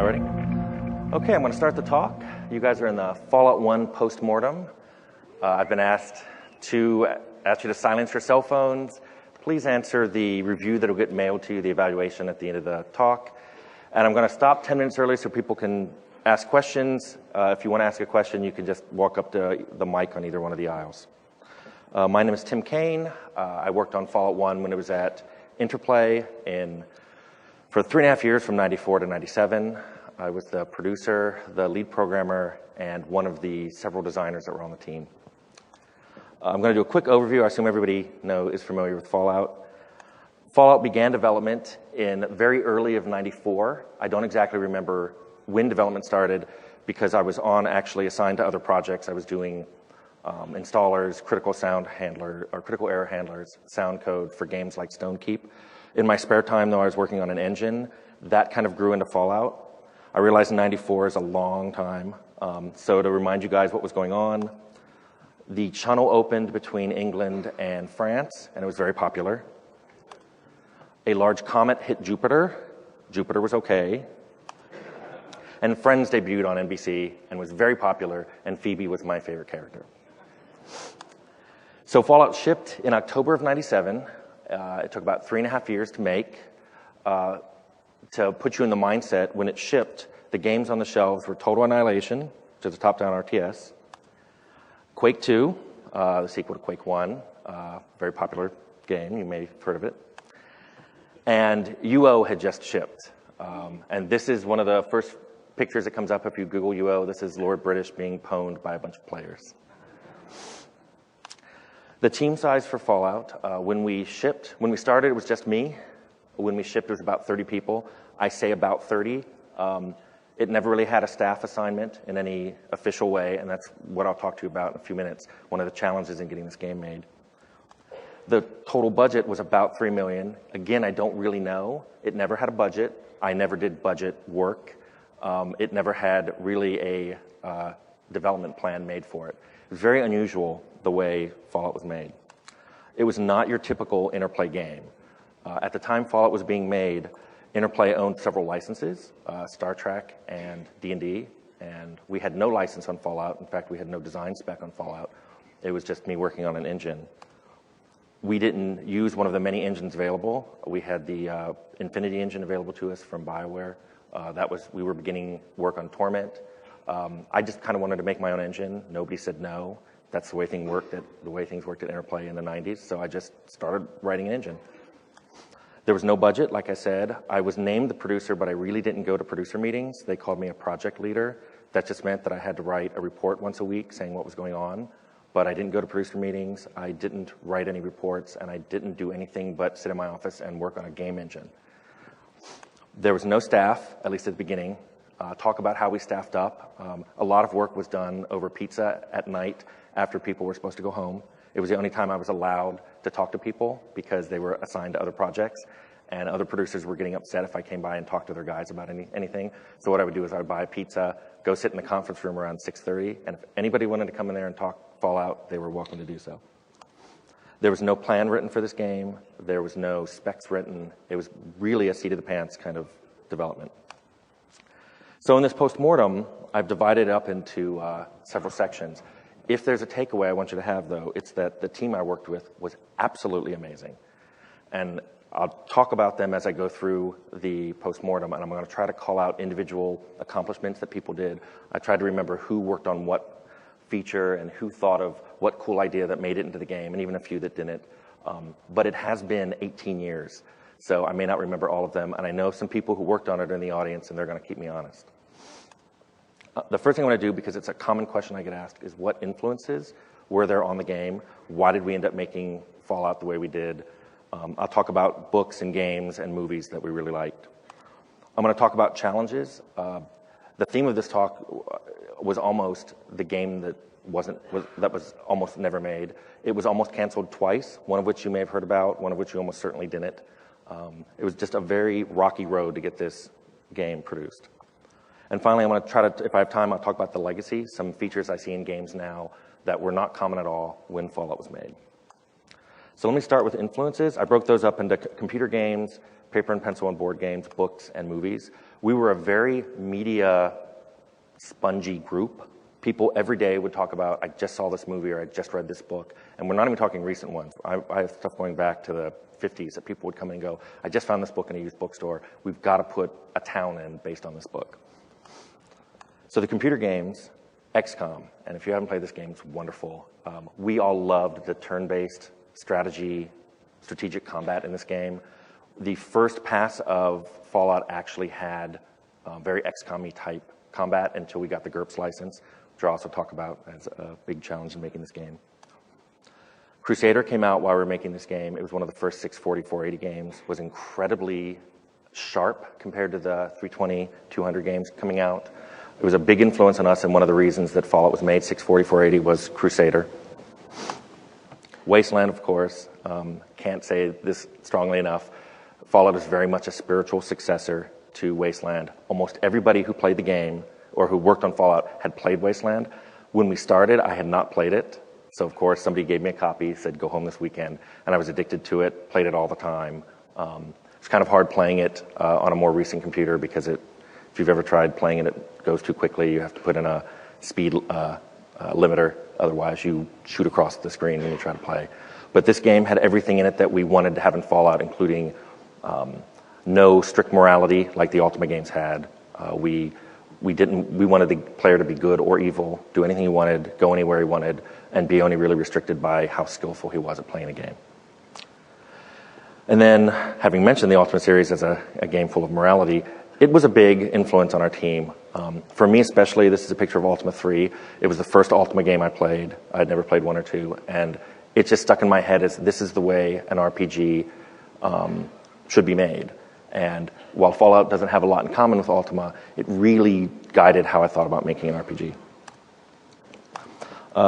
All ready? Okay, I'm going to start the talk. You guys are in the Fallout 1 Postmortem. I've been asked you to silence your cell phones. Please answer the review that will get mailed to you, the evaluation at the end of the talk. And I'm going to stop 10 minutes early so people can ask questions. If you want to ask a question, you can just walk up to the mic on either one of the aisles. My name is Tim Kane. I worked on Fallout 1 when it was at Interplay for 3.5 years, from 94 to 97. I was the producer, the lead programmer, and one of the several designers that were on the team. I'm going to do a quick overview. I assume everybody is familiar with Fallout. Fallout began development in very early of 94. I don't exactly remember when development started because I was actually assigned to other projects. I was doing installers, critical error handlers, sound code for games like Stone Keep. In my spare time, though, I was working on an engine. That kind of grew into Fallout. I realized 94 is a long time. So to remind you guys what was going on, the channel opened between England and France, and it was very popular. A large comet hit Jupiter. Jupiter was okay. And Friends debuted on NBC and was very popular, and Phoebe was my favorite character. So Fallout shipped in October of 97. It took about 3.5 years to make. To put you in the mindset, when it shipped, the games on the shelves were Total Annihilation, which is a top-down RTS, Quake 2, the sequel to Quake 1, very popular game, you may have heard of it, and UO had just shipped. And this is one of the first pictures that comes up if you Google UO. This is Lord British being pwned by a bunch of players. The team size for Fallout, when we started, it was just me. When we shipped, it was about 30 people. I say about 30. It never really had a staff assignment in any official way, and that's what I'll talk to you about in a few minutes, one of the challenges in getting this game made. The total budget was about $3 million. Again, I don't really know. It never had a budget. I never did budget work. It never had really a development plan made for it. It was very unusual the way Fallout was made. It was not your typical Interplay game. At the time Fallout was being made, Interplay owned several licenses, Star Trek and D&D, and we had no license on Fallout. In fact, we had no design spec on Fallout. It was just me working on an engine. We didn't use one of the many engines available. We had the Infinity engine available to us from BioWare. We were beginning work on Torment. I just kind of wanted to make my own engine. Nobody said no. That's the way things worked at Interplay in the 90s, so I just started writing an engine. There was no budget, like I said. I was named the producer, but I really didn't go to producer meetings. They called me a project leader. That just meant that I had to write a report once a week saying what was going on, but I didn't go to producer meetings. I didn't write any reports, and I didn't do anything but sit in my office and work on a game engine. There was no staff, at least at the beginning. Talk about how we staffed up. A lot of work was done over pizza at night after people were supposed to go home. It was the only time I was allowed to talk to people because they were assigned to other projects, and other producers were getting upset if I came by and talked to their guys about anything. So what I would do is I would buy a pizza, go sit in the conference room around 6:30, and if anybody wanted to come in there and talk Fallout, they were welcome to do so. There was no plan written for this game. There was no specs written. It was really a seat-of-the-pants kind of development. So in this postmortem, I've divided it up into several sections. If there's a takeaway I want you to have, though, it's that the team I worked with was absolutely amazing. And I'll talk about them as I go through the postmortem, and I'm going to try to call out individual accomplishments that people did. I tried to remember who worked on what feature and who thought of what cool idea that made it into the game, and even a few that didn't. But it has been 18 years, so I may not remember all of them, and I know some people who worked on it are in the audience, and they're going to keep me honest. The first thing I want to do, because it's a common question I get asked, is what influences were there on the game? Why did we end up making Fallout the way we did? I'll talk about books and games and movies that we really liked. I'm going to talk about challenges. The theme of this talk was almost the game that was almost never made. It was almost canceled twice, one of which you may have heard about, one of which you almost certainly didn't. It was just a very rocky road to get this game produced. And finally, I'm going to try to, if I have time, I'll talk about the legacy, some features I see in games now that were not common at all when Fallout was made. So let me start with influences. I broke those up into computer games, paper and pencil and board games, books, and movies. We were a very media spongy group. People every day would talk about, I just saw this movie or I just read this book. And we're not even talking recent ones. I have stuff going back to the 50s that people would come in and go, I just found this book in a used bookstore. We've got to put a town in based on this book. So the computer games, XCOM, and if you haven't played this game, it's wonderful. We all loved the turn-based strategy, strategic combat in this game. The first pass of Fallout actually had very XCOM-y type combat until we got the GURPS license, which I'll also talk about as a big challenge in making this game. Crusader came out while we were making this game. It was one of the first 640, 480 games, was incredibly sharp compared to the 320, 200 games coming out. It was a big influence on us, and one of the reasons that Fallout was made 640, 480 was Crusader. Wasteland, of course, can't say this strongly enough. Fallout is very much a spiritual successor to Wasteland. Almost everybody who played the game or who worked on Fallout had played Wasteland. When we started, I had not played it. So, of course, somebody gave me a copy, said, go home this weekend. And I was addicted to it, played it all the time. It's kind of hard playing it on a more recent computer because if you've ever tried playing it, it goes too quickly. You have to put in a speed limiter. Otherwise, you shoot across the screen when you try to play. But this game had everything in it that we wanted to have in Fallout, including no strict morality like the Ultima games had. We wanted the player to be good or evil, do anything he wanted, go anywhere he wanted, and be only really restricted by how skillful he was at playing a game. And then, having mentioned the Ultima series as a game full of morality, it was a big influence on our team. For me especially, this is a picture of Ultima 3. It was the first Ultima game I played. I'd never played 1 or 2, and it just stuck in my head as this is the way an RPG should be made. And while Fallout doesn't have a lot in common with Ultima, it really guided how I thought about making an RPG.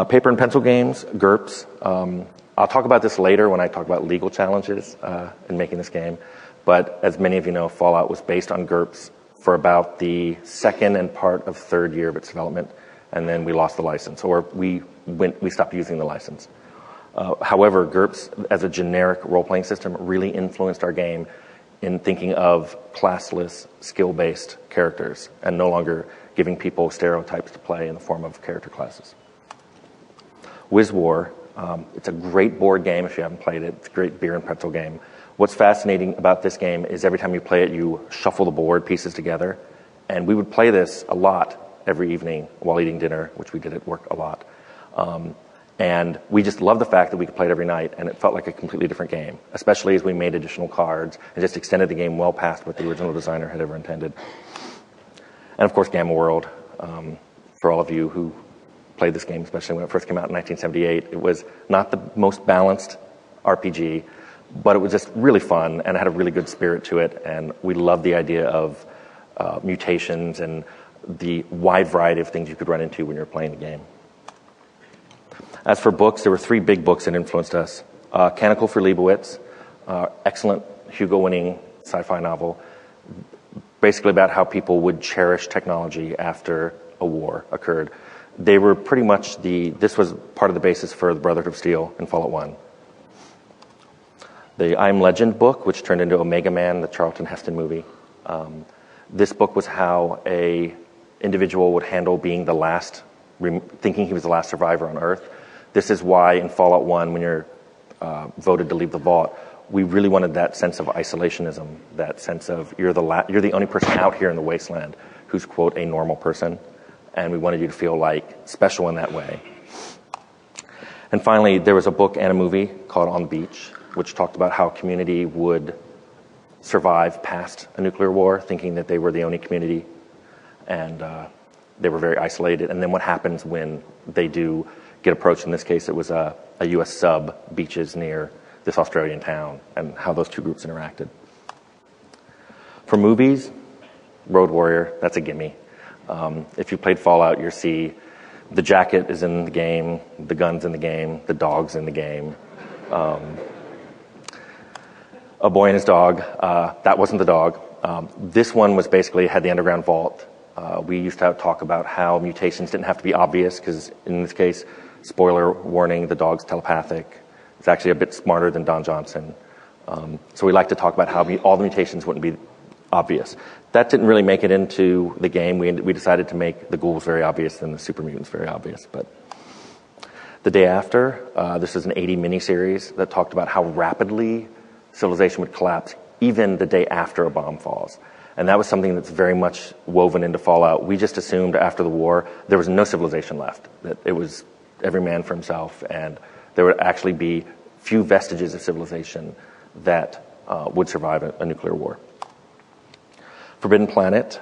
Paper and pencil games, GURPS. I'll talk about this later when I talk about legal challenges in making this game. But as many of you know, Fallout was based on GURPS for about the second and part of third year of its development, and then we lost the license, or we stopped using the license. However, GURPS as a generic role-playing system really influenced our game in thinking of classless, skill-based characters, and no longer giving people stereotypes to play in the form of character classes. Wiz War, it's a great board game if you haven't played it. It's a great beer and pretzel game. What's fascinating about this game is every time you play it, you shuffle the board pieces together. And we would play this a lot every evening while eating dinner, which we did at work a lot. And we just loved the fact that we could play it every night, and it felt like a completely different game, especially as we made additional cards and just extended the game well past what the original designer had ever intended. And of course, Gamma World. For all of you who played this game, especially when it first came out in 1978, it was not the most balanced RPG, but it was just really fun and it had a really good spirit to it, and we loved the idea of mutations and the wide variety of things you could run into when you're playing the game. As for books, there were 3 big books that influenced us. Canticle for Leibowitz, excellent Hugo-winning sci-fi novel, basically about how people would cherish technology after a war occurred. They were pretty much this was part of the basis for the Brotherhood of Steel in Fallout 1. The I'm Legend book, which turned into Omega Man, the Charlton Heston movie. This book was how a individual would handle being the last, thinking he was the last survivor on Earth. This is why in Fallout 1, when you're voted to leave the vault, we really wanted that sense of isolationism, that sense of you're the only person out here in the wasteland who's, quote, a normal person. And we wanted you to feel like special in that way. And finally, there was a book and a movie called On the Beach, which talked about how community would survive past a nuclear war, thinking that they were the only community, and they were very isolated. And then what happens when they do get approached? In this case, it was a U.S. sub beaches near this Australian town, and how those two groups interacted. For movies, Road Warrior, that's a gimme. If you played Fallout, you'll see the jacket is in the game, the gun's in the game, the dog's in the game. A boy and his dog, that wasn't the dog. This one was basically had the underground vault. We used to talk about how mutations didn't have to be obvious, because in this case, spoiler warning, the dog's telepathic. It's actually a bit smarter than Don Johnson. So we like to talk about how all the mutations wouldn't be obvious. That didn't really make it into the game. We decided to make the ghouls very obvious and the super mutants very obvious. But the day after, this is an 80 miniseries that talked about how rapidly civilization would collapse even the day after a bomb falls. And that was something that's very much woven into Fallout. We just assumed after the war there was no civilization left, that it was every man for himself, and there would actually be few vestiges of civilization that would survive a nuclear war. Forbidden Planet,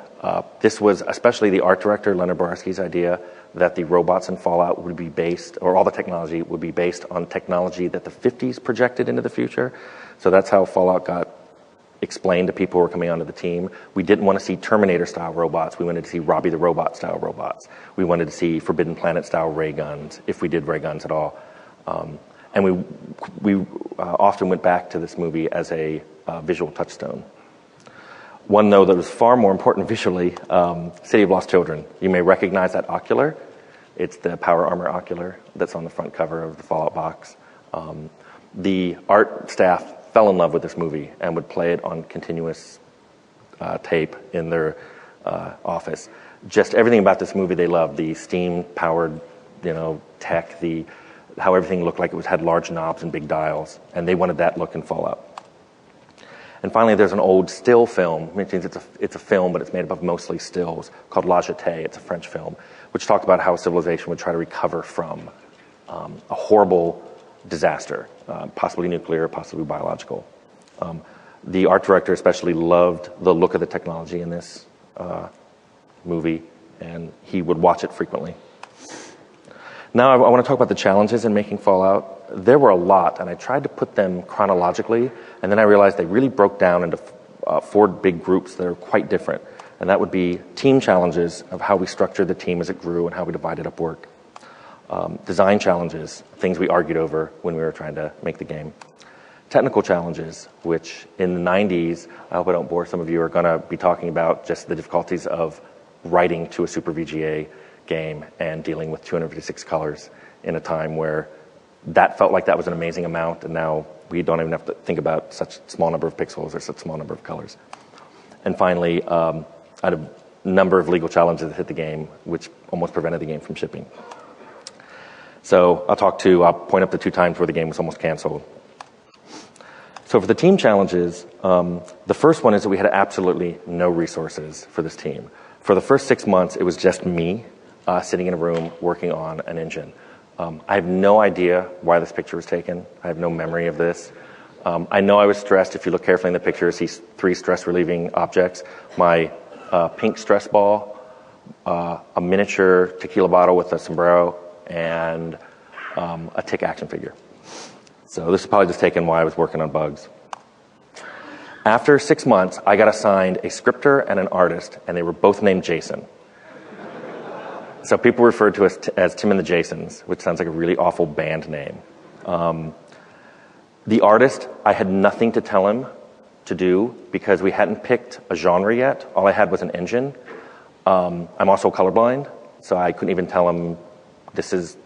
this was especially the art director, Leonard Boraski's idea that the robots in Fallout would be based, or all the technology would be based on technology that the 50s projected into the future. So that's how Fallout got explained to people who were coming onto the team. We didn't want to see Terminator-style robots. We wanted to see Robbie the Robot-style robots. We wanted to see Forbidden Planet-style ray guns, if we did ray guns at all. And we often went back to this movie as a visual touchstone. One, though, that was far more important visually, City of Lost Children. You may recognize that ocular. It's the Power Armor ocular that's on the front cover of the Fallout box. The art staff fell in love with this movie and would play it on continuous tape in their office. Just everything about this movie they loved. The steam-powered, tech, how everything looked like it had large knobs and big dials, and they wanted that look in Fallout. And finally, there's an old still film, which means it's a film, but it's made up of mostly stills, called La Jetée. It's a French film, which talked about how civilization would try to recover from a horrible disaster, possibly nuclear, possibly biological. The art director especially loved the look of the technology in this movie, and he would watch it frequently. Now I want to talk about the challenges in making Fallout. There were a lot, and I tried to put them chronologically, and then I realized they really broke down into 4 big groups that are quite different. And that would be team challenges of how we structured the team as it grew and how we divided up work. Design challenges, things we argued over when we were trying to make the game. Technical challenges, which in the 90s, I hope I don't bore some of you, are going to be talking about just the difficulties of writing to a Super VGA game and dealing with 256 colors in a time where that felt like that was an amazing amount, and now we don't even have to think about such small number of pixels or such small number of colors. And finally, I had a number of legal challenges that hit the game, which almost prevented the game from shipping. So I'll point up the 2 times where the game was almost canceled. So for the team challenges, the first one is that we had absolutely no resources for this team. For the first 6 months, it was just me sitting in a room working on an engine. I have no idea why this picture was taken. I have no memory of this. I know I was stressed. If you look carefully in the picture, you see 3 stress-relieving objects. My pink stress ball, a miniature tequila bottle with a sombrero, and a Tick action figure. So this is probably just taken while I was working on bugs. After 6 months, I got assigned a scripter and an artist, and they were both named Jason. So people referred to us as Tim and the Jasons, which sounds like a really awful band name. The artist, I had nothing to tell him to do because we hadn't picked a genre yet. All I had was an engine. I'm also colorblind, so I couldn't even tell him this is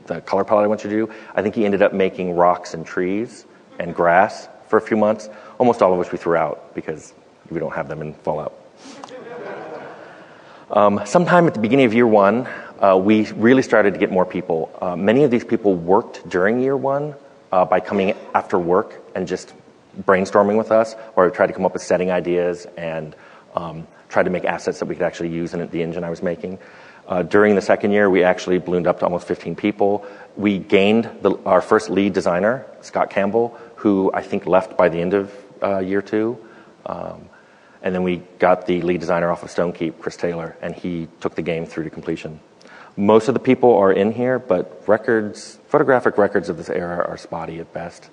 the color palette I want you to do. I think he ended up making rocks and trees and grass for a few months, almost all of which we threw out because we don't have them in Fallout. Sometime at the beginning of year 1, we really started to get more people. Many of these people worked during year 1 by coming after work and just brainstorming with us, or tried to come up with setting ideas and tried to make assets that we could actually use in the engine I was making. During the second year, we actually ballooned up to almost 15 people. We gained our first lead designer, Scott Campbell, who I think left by the end of year 2. And then we got the lead designer off of Stonekeep, Chris Taylor, and he took the game through to completion. Most of the people are in here, but photographic records of this era are spotty at best.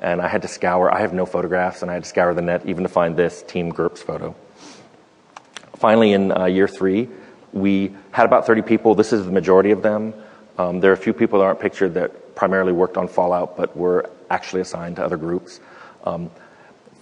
And I had to scour. I have no photographs, and I had to scour the net even to find this Team GURPS photo. Finally, in year 3, we had about 30 people. This is the majority of them. There are a few people that aren't pictured that primarily worked on Fallout, but were actually assigned to other groups.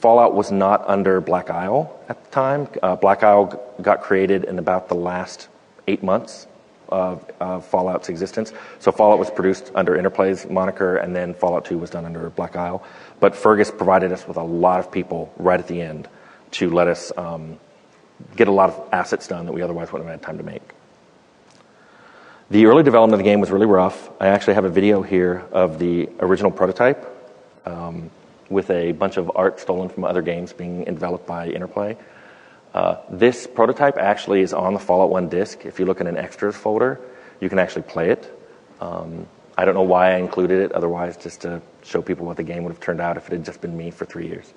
Fallout was not under Black Isle at the time. Black Isle got created in about the last 8 months of Fallout's existence. So Fallout was produced under Interplay's moniker, and then Fallout 2 was done under Black Isle. But Fergus provided us with a lot of people right at the end to let us get a lot of assets done that we otherwise wouldn't have had time to make. The early development of the game was really rough. I actually have a video here of the original prototype with a bunch of art stolen from other games being developed by Interplay. This prototype actually is on the Fallout 1 disc. If you look in an extras folder, you can actually play it. I don't know why I included it otherwise, just to show people what the game would have turned out if it had just been me for 3 years.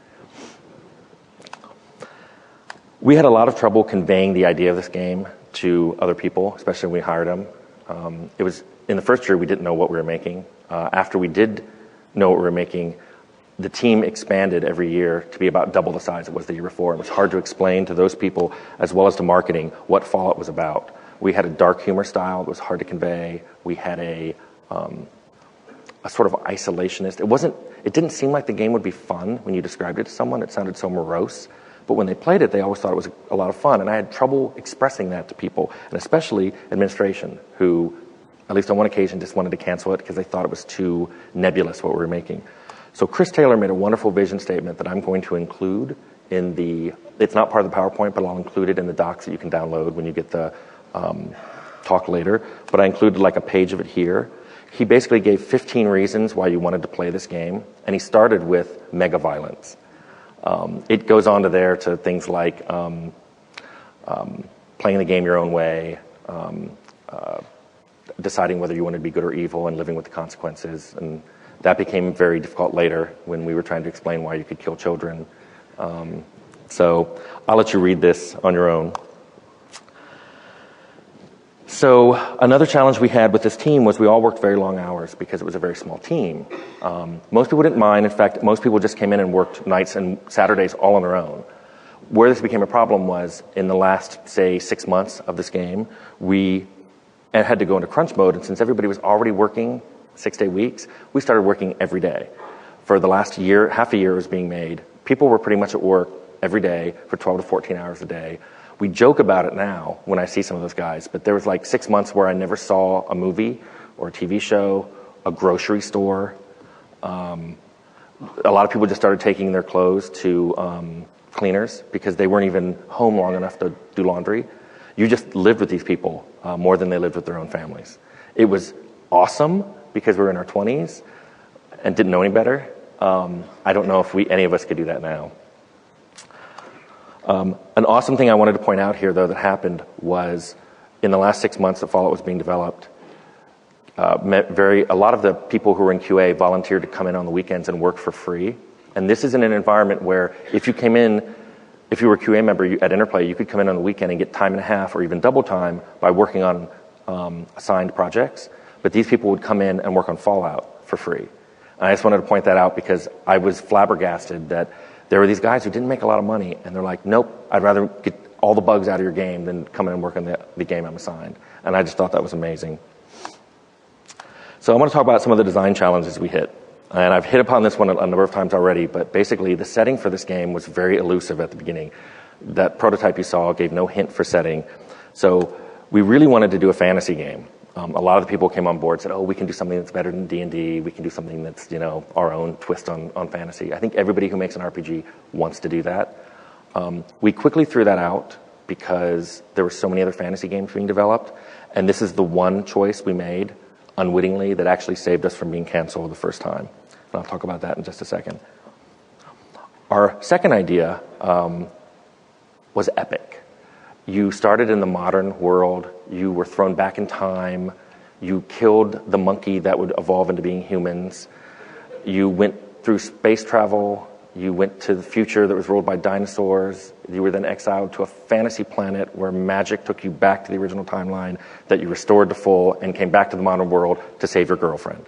We had a lot of trouble conveying the idea of this game to other people, especially when we hired them. It was in the first year we didn't know what we were making. After we did know what we were making, the team expanded every year to be about double the size it was the year before. It was hard to explain to those people, as well as to marketing, what Fallout was about. We had a dark humor style that was hard to convey. We had a sort of isolationist. It didn't seem like the game would be fun when you described it to someone. It sounded so morose. But when they played it, they always thought it was a lot of fun. And I had trouble expressing that to people, and especially administration, who, at least on one occasion, just wanted to cancel it because they thought it was too nebulous what we were making. So Chris Taylor made a wonderful vision statement that I'm going to include in it's not part of the PowerPoint, but I'll include it in the docs that you can download when you get the talk later. But I included like a page of it here. He basically gave 15 reasons why you wanted to play this game, and he started with mega violence. It goes on to things like playing the game your own way, deciding whether you want to be good or evil, and living with the consequences. And that became very difficult later when we were trying to explain why you could kill children. So I'll let you read this on your own. So another challenge we had with this team was we all worked very long hours because it was a very small team. Most people didn't mind. In fact, most people just came in and worked nights and Saturdays all on their own. Where this became a problem was in the last, say, 6 months of this game, we had to go into crunch mode. And since everybody was already working 6-day weeks, we started working every day. For the last year, half a year it was being made. People were pretty much at work every day for 12 to 14 hours a day. We joke about it now when I see some of those guys, but there was like 6 months where I never saw a movie or a TV show, a grocery store. A lot of people just started taking their clothes to cleaners because they weren't even home long enough to do laundry. You just lived with these people more than they lived with their own families. It was awesome because we were in our 20s and didn't know any better. I don't know if any of us could do that now. An awesome thing I wanted to point out here, though, that happened was in the last 6 months that Fallout was being developed, a lot of the people who were in QA volunteered to come in on the weekends and work for free. And this is in an environment where if you were a QA member at Interplay, you could come in on the weekend and get time and a half or even double time by working on assigned projects. But these people would come in and work on Fallout for free. And I just wanted to point that out because I was flabbergasted that there were these guys who didn't make a lot of money, and they're like, nope, I'd rather get all the bugs out of your game than come in and work on the game I'm assigned. And I just thought that was amazing. So I want to talk about some of the design challenges we hit. And I've hit upon this one a number of times already, but basically the setting for this game was very elusive at the beginning. That prototype you saw gave no hint for setting. So we really wanted to do a fantasy game. A lot of the people came on board and said, oh, we can do something that's better than D&D. We can do something that's, our own twist on fantasy. I think everybody who makes an RPG wants to do that. We quickly threw that out because there were so many other fantasy games being developed. And this is the one choice we made unwittingly that actually saved us from being canceled the first time. And I'll talk about that in just a second. Our second idea was epic. You started in the modern world. You were thrown back in time. You killed the monkey that would evolve into being humans. You went through space travel. You went to the future that was ruled by dinosaurs. You were then exiled to a fantasy planet where magic took you back to the original timeline that you restored to full and came back to the modern world to save your girlfriend.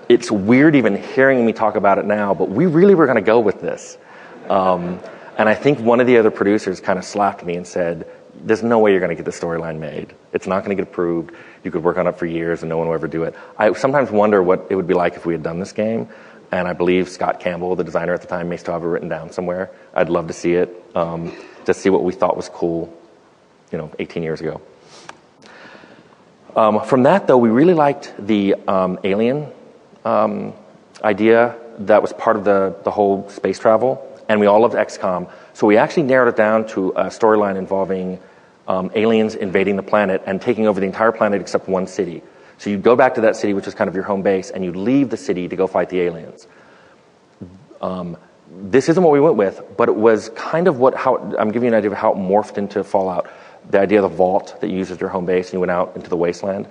It's weird even hearing me talk about it now, but we really were going to go with this. And I think one of the other producers kind of slapped me and said, there's no way you're going to get the storyline made. It's not going to get approved. You could work on it for years and no one will ever do it. I sometimes wonder what it would be like if we had done this game. And I believe Scott Campbell, the designer at the time, may still have it written down somewhere. I'd love to see it, to see what we thought was cool, 18 years ago. From that, though, we really liked the alien idea that was part of the whole space travel, and we all loved XCOM. So we actually narrowed it down to a storyline involving aliens invading the planet and taking over the entire planet except one city. So you'd go back to that city, which is kind of your home base, and you'd leave the city to go fight the aliens. This isn't what we went with, but it was kind of how I'm giving you an idea of how it morphed into Fallout. The idea of the vault that you use as your home base, and you went out into the wasteland.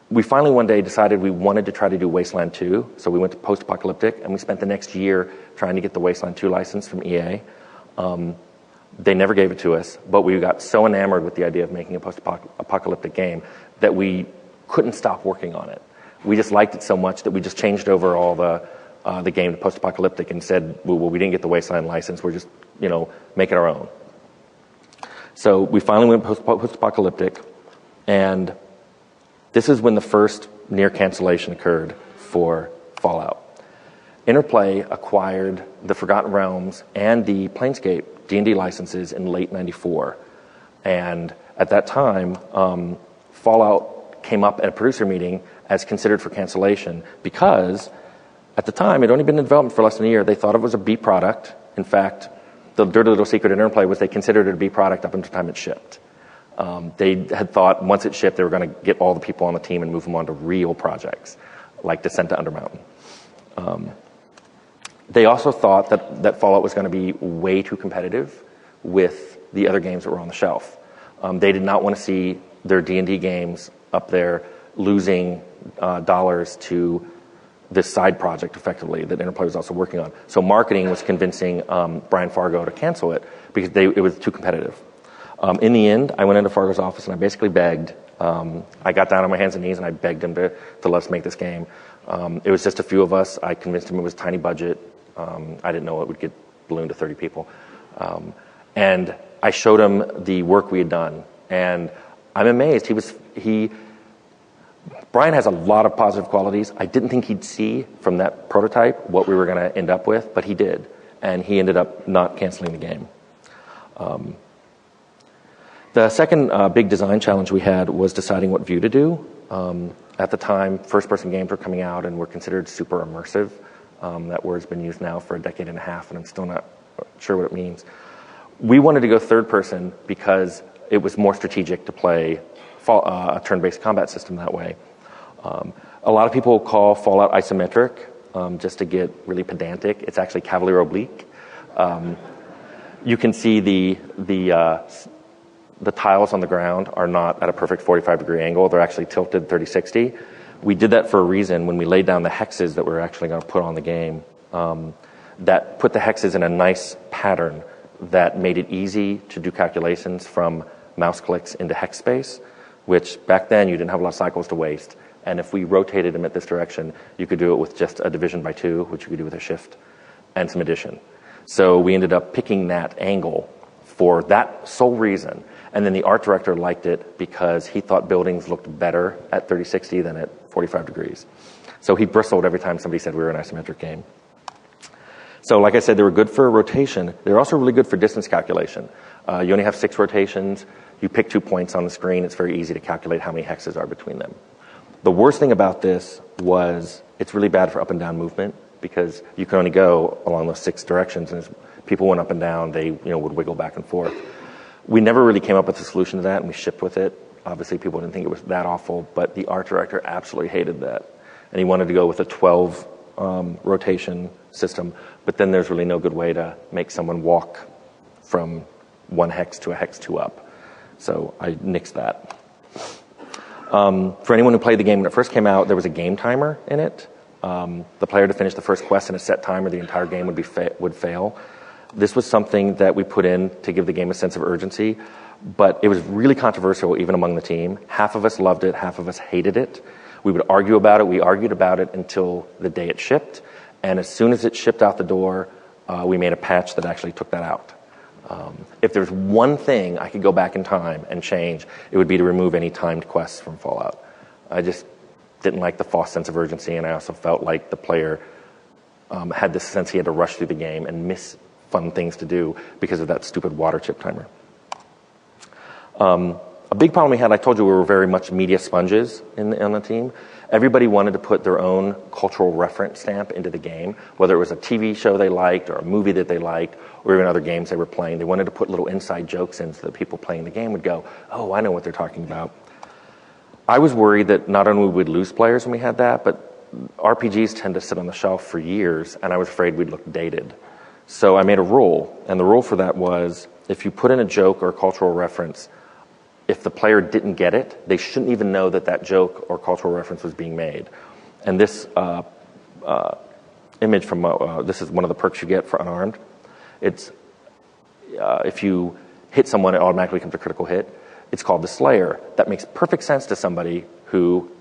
We finally one day decided we wanted to try to do Wasteland 2, so we went to post-apocalyptic, and we spent the next year trying to get the Wasteland 2 license from EA. They never gave it to us, but we got so enamored with the idea of making a post-apocalyptic game that we couldn't stop working on it. We just liked it so much that we just changed over all the game to post-apocalyptic and said, well, we didn't get the Wasteland license, we're just, making our own. So we finally went post-apocalyptic, and this is when the first near cancellation occurred for Fallout. Interplay acquired the Forgotten Realms and the Planescape D&D licenses in late '94. And at that time, Fallout came up at a producer meeting as considered for cancellation because at the time, it had only been in development for less than a year. They thought it was a B product. In fact, the dirty little secret in Interplay was they considered it a B product up until the time it shipped. They had thought once it shipped, they were going to get all the people on the team and move them on to real projects, like Descent to Undermountain. They also thought that Fallout was going to be way too competitive with the other games that were on the shelf. They did not want to see their D&D games up there losing dollars to this side project, effectively, that Interplay was also working on. So marketing was convincing Brian Fargo to cancel it because it was too competitive. In the end, I went into Fargo's office and I basically begged. I got down on my hands and knees and I begged him to let us make this game. It was just a few of us. I convinced him it was a tiny budget. I didn't know it would get ballooned to 30 people. And I showed him the work we had done. And I'm amazed. Brian has a lot of positive qualities. I didn't think he'd see from that prototype what we were going to end up with, but he did. And he ended up not canceling the game. The second big design challenge we had was deciding what view to do. At the time, first-person games were coming out and were considered super immersive. That word's been used now for a decade and a half, and I'm still not sure what it means. We wanted to go third-person because it was more strategic to play a turn-based combat system that way. A lot of people call Fallout isometric, just to get really pedantic. It's actually cavalier oblique. You can see the tiles on the ground are not at a perfect 45-degree angle. They're actually tilted 30-60. We did that for a reason. When we laid down the hexes that we're actually going to put on the game, that put the hexes in a nice pattern that made it easy to do calculations from mouse clicks into hex space, which back then you didn't have a lot of cycles to waste. And if we rotated them at this direction, you could do it with just a division by 2, which you could do with a shift and some addition. So we ended up picking that angle for that sole reason. And then the art director liked it because he thought buildings looked better at 30-60 than at 45 degrees. So he bristled every time somebody said we were an isometric game. So like I said, they were good for rotation. They're also really good for distance calculation. You only have 6 rotations. You pick 2 points on the screen. It's very easy to calculate how many hexes are between them. The worst thing about this was it's really bad for up and down movement because you can only go along those 6 directions. And as people went up and down, they would wiggle back and forth. We never really came up with a solution to that, and we shipped with it. Obviously, people didn't think it was that awful, but the art director absolutely hated that. And he wanted to go with a 12 rotation system, but then there's really no good way to make someone walk from 1 hex to a hex 2 up. So I nixed that. For anyone who played the game when it first came out, there was a game timer in it. The player to finish the first quest in a set time or the entire game would fail. This was something that we put in to give the game a sense of urgency, but it was really controversial even among the team. Half of us loved it, half of us hated it. We would argue about it. We argued about it until the day it shipped, and as soon as it shipped out the door, we made a patch that actually took that out. If there's one thing I could go back in time and change, it would be to remove any timed quests from Fallout. I just didn't like the false sense of urgency, and I also felt like the player had this sense he had to rush through the game and miss fun things to do because of that stupid water chip timer. A big problem we had, I told you we were very much media sponges on the team. Everybody wanted to put their own cultural reference stamp into the game, whether it was a TV show they liked or a movie that they liked or even other games they were playing. They wanted to put little inside jokes in so that people playing the game would go, oh, I know what they're talking about. I was worried that not only would we lose players when we had that, but RPGs tend to sit on the shelf for years, and I was afraid we'd look dated. So I made a rule, and the rule for that was if you put in a joke or a cultural reference, if the player didn't get it, they shouldn't even know that that joke or cultural reference was being made. And this image from, this is one of the perks you get for unarmed. It's, if you hit someone, it automatically becomes a critical hit. It's called the Slayer. That makes perfect sense to somebody who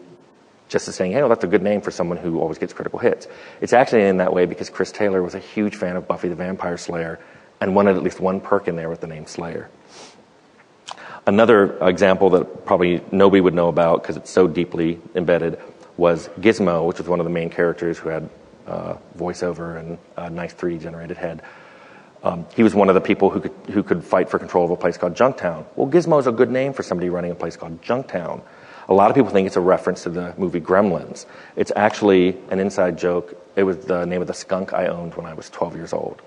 just is saying, hey, well, that's a good name for someone who always gets critical hits. It's actually in that way because Chris Taylor was a huge fan of Buffy the Vampire Slayer and wanted at least one perk in there with the name Slayer. Another example that probably nobody would know about because it's so deeply embedded was Gizmo, which was one of the main characters who had voiceover and a nice 3D generated head. He was one of the people who could fight for control of a place called Junktown. Well, Gizmo is a good name for somebody running a place called Junktown. A lot of people think it's a reference to the movie Gremlins. It's actually an inside joke. It was the name of the skunk I owned when I was 12 years old.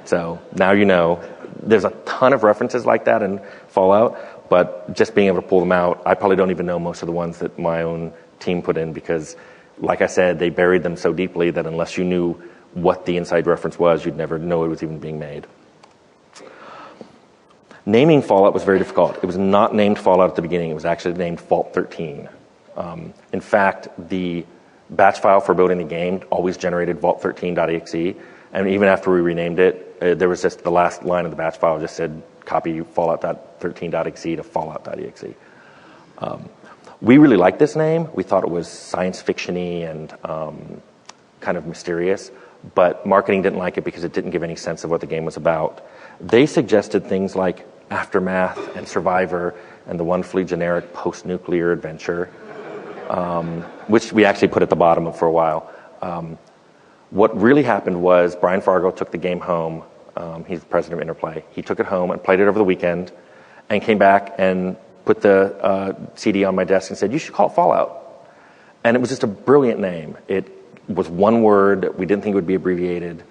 So now you know. There's a ton of references like that in Fallout, but just being able to pull them out, I probably don't even know most of the ones that my own team put in because, like I said, they buried them so deeply that unless you knew what the inside reference was, you'd never know it was even being made. Naming Fallout was very difficult. It was not named Fallout at the beginning. It was actually named Vault 13. In fact, the batch file for building the game always generated vault13.exe, and even after we renamed it, there was just the last line of the batch file just said copy fallout.13.exe to fallout.exe. We really liked this name. We thought it was science fiction-y and kind of mysterious, but marketing didn't like it because it didn't give any sense of what the game was about. They suggested things like Aftermath and Survivor and the wonderfully generic post-nuclear adventure, which we actually put at the bottom for a while. What really happened was Brian Fargo took the game home. He's the president of Interplay. He took it home and played it over the weekend and came back and put the CD on my desk and said, you should call it Fallout. And it was just a brilliant name. It was one word. We didn't think it would be abbreviated.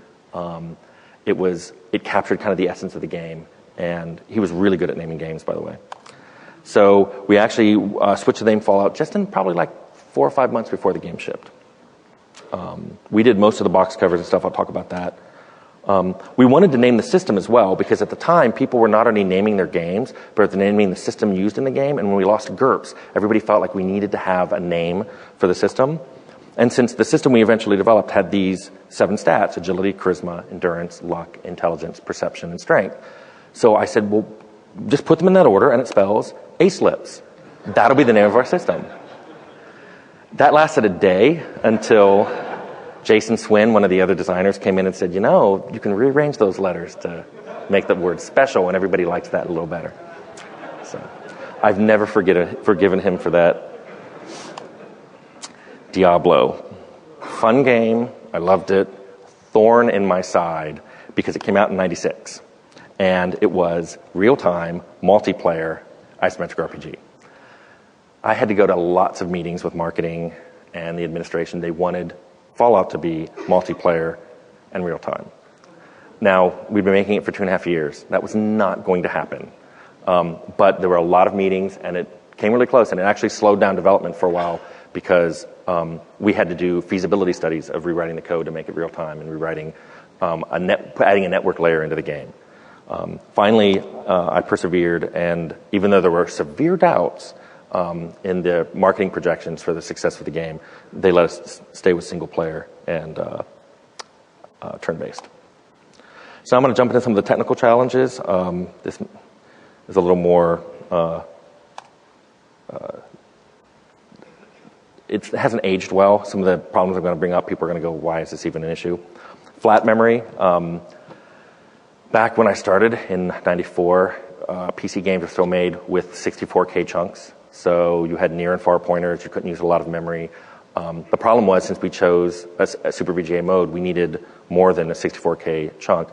It captured kind of the essence of the game. And he was really good at naming games, by the way. So we actually switched the name Fallout just in probably like 4 or 5 months before the game shipped. We did most of the box covers and stuff. I'll talk about that. We wanted to name the system as well because at the time people were not only naming their games, but naming the system used in the game. And when we lost GURPS, everybody felt like we needed to have a name for the system. And since the system we eventually developed had these 7 stats, agility, charisma, endurance, luck, intelligence, perception, and strength. So I said, well, just put them in that order and it spells ACELIPS. That'll be the name of our system. That lasted a day until Jason Swin, one of the other designers, came in and said, you know, you can rearrange those letters to make the word special, and everybody likes that a little better. So I've never forgiven him for that. Diablo. Fun game. I loved it. Thorn in my side because it came out in '96. And it was real-time, multiplayer, isometric RPG. I had to go to lots of meetings with marketing and the administration. They wanted Fallout to be multiplayer and real-time. Now, we've been making it for 2.5 years. That was not going to happen. But there were a lot of meetings, and it came really close, and it actually slowed down development for a while because we had to do feasibility studies of rewriting the code to make it real-time and rewriting, adding a network layer into the game. Finally, I persevered, and even though there were severe doubts in the marketing projections for the success of the game, they let us stay with single player and turn-based. So I'm going to jump into some of the technical challenges. This is a little more, it hasn't aged well. Some of the problems I'm going to bring up, people are going to go, why is this even an issue? Flat memory. Back when I started in '94, PC games were still made with 64K chunks. So you had near and far pointers. You couldn't use a lot of memory. The problem was, since we chose a Super VGA mode, we needed more than a 64K chunk.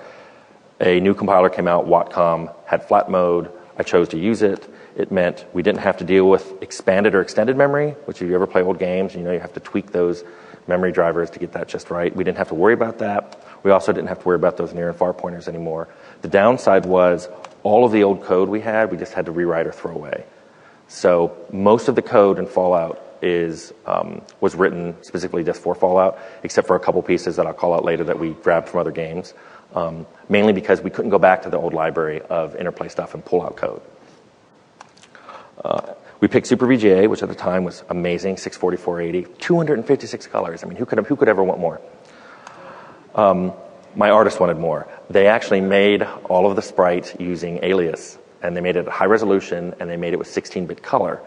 A new compiler came out, Watcom, had flat mode. I chose to use it. It meant we didn't have to deal with expanded or extended memory, which if you ever play old games, you know you have to tweak those memory drivers to get that just right. We didn't have to worry about that. We also didn't have to worry about those near and far pointers anymore. The downside was all of the old code we just had to rewrite or throw away. So most of the code in Fallout was written specifically just for Fallout, except for a couple pieces that I'll call out later that we grabbed from other games, mainly because we couldn't go back to the old library of interplay stuff and pull out code. We picked Super VGA, which at the time was amazing, 640, 480, 256 colors. I mean, who could ever want more? My artist wanted more. They actually made all of the sprites using Alias, and they made it at high resolution, and they made it with 16-bit color.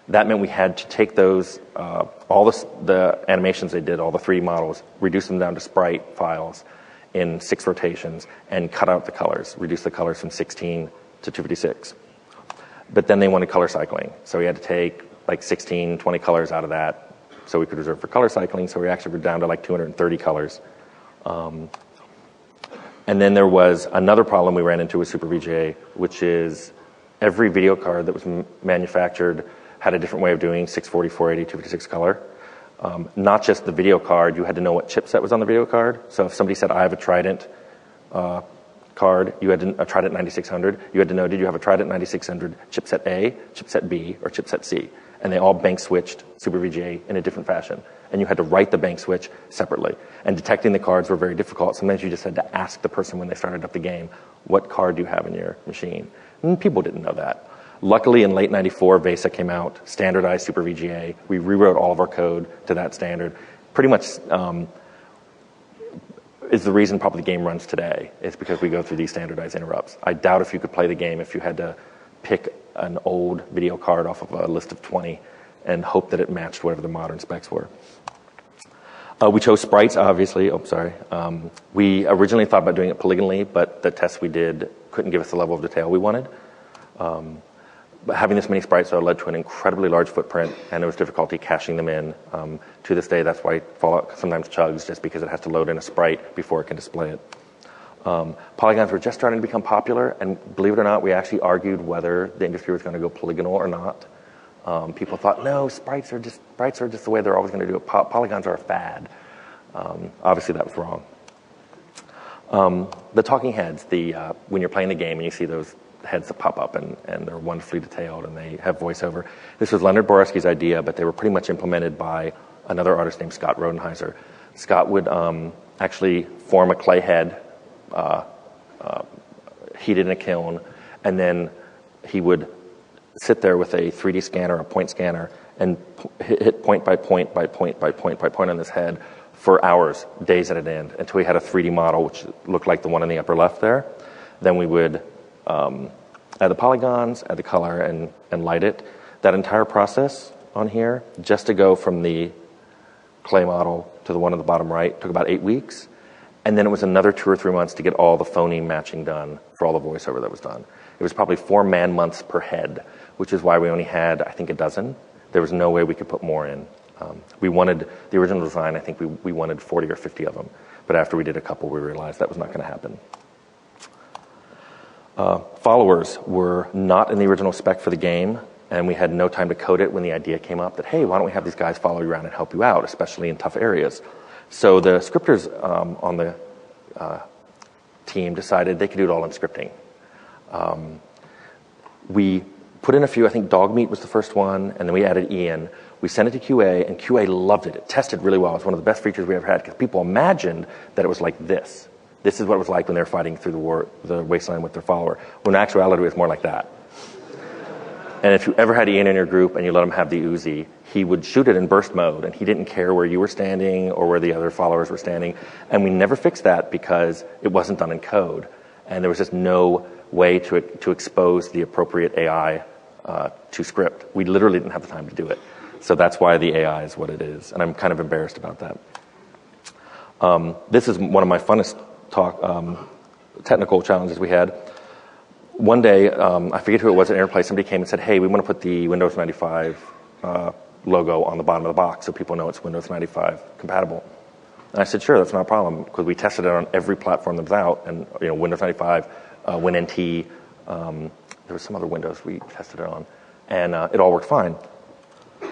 That meant we had to take those, all the animations they did, all the 3D models, reduce them down to sprite files in 6 rotations, and cut out the colors, reduce the colors from 16 to 256. But then they wanted color cycling, so we had to take like 16, 20 colors out of that so we could reserve for color cycling, so we actually were down to like 230 colors. And then there was another problem we ran into with Super VGA, which is every video card that was manufactured had a different way of doing 640, 480, 256 color. Not just the video card, you had to know what chipset was on the video card. So if somebody said, I have a Trident card, you had a Trident 9600, you had to know, did you have a Trident 9600 chipset A, chipset B, or chipset C? And they all bank switched Super VGA in a different fashion. And you had to write the bank switch separately. And detecting the cards were very difficult. Sometimes you just had to ask the person when they started up the game, what card do you have in your machine? And people didn't know that. Luckily, in late 94, VESA came out, standardized Super VGA. We rewrote all of our code to that standard. Pretty much is the reason probably the game runs today. It's because we go through these standardized interrupts. I doubt if you could play the game if you had to pick an old video card off of a list of 20 and hope that it matched whatever the modern specs were. We chose sprites, obviously. Oh, sorry. We originally thought about doing it polygonally, but the tests we did couldn't give us the level of detail we wanted. But having this many sprites led to an incredibly large footprint, and there was difficulty caching them in. To this day, that's why Fallout sometimes chugs, just because it has to load in a sprite before it can display it. Polygons were just starting to become popular, and believe it or not, we actually argued whether the industry was going to go polygonal or not. People thought, no, sprites are just the way they're always going to do it. Polygons are a fad. Obviously, that was wrong. The talking heads, when you're playing the game and you see those heads that pop up and they're wonderfully detailed and they have voiceover. This was Leonard Borowski's idea, but they were pretty much implemented by another artist named Scott Rodenheiser. Scott would actually form a clay head, heat it in a kiln, and then he would sit there with a 3D scanner, a point scanner, and hit point by point by point by point by point on this head for hours, days at an end, until we had a 3D model which looked like the one in the upper left there. Then we would add the polygons, add the color, and light it. That entire process on here, just to go from the clay model to the one on the bottom right, took about 8 weeks. And then it was another 2 or 3 months to get all the phoneme matching done for all the voiceover that was done. It was probably 4 man-months per head, which is why we only had, I think, a dozen. There was no way we could put more in. We wanted, the original design, I think we wanted 40 or 50 of them. But after we did a couple, we realized that was not going to happen. Followers were not in the original spec for the game, and we had no time to code it when the idea came up that, hey, why don't we have these guys follow you around and help you out, especially in tough areas. So the scripters on the team decided they could do it all in scripting. We put in a few, I think Dogmeat was the first one, and then we added Ian. We sent it to QA, and QA loved it. It tested really well. It was one of the best features we ever had, because people imagined that it was like this. This is what it was like when they were fighting through the wasteland with their follower. When in actuality, it was more like that. And if you ever had Ian in your group and you let him have the Uzi, he would shoot it in burst mode, and he didn't care where you were standing or where the other followers were standing. And we never fixed that because it wasn't done in code. And there was just no way to expose the appropriate AI to script. We literally didn't have the time to do it. So that's why the AI is what it is. And I'm kind of embarrassed about that. This is one of my funnest technical challenges we had. One day, I forget who it was at Interplay, somebody came and said, hey, we want to put the Windows 95 logo on the bottom of the box so people know it's Windows 95 compatible. And I said, sure, that's not a problem, because we tested it on every platform that was out, and Windows 95, WinNT, There was some other Windows we tested it on, and it all worked fine.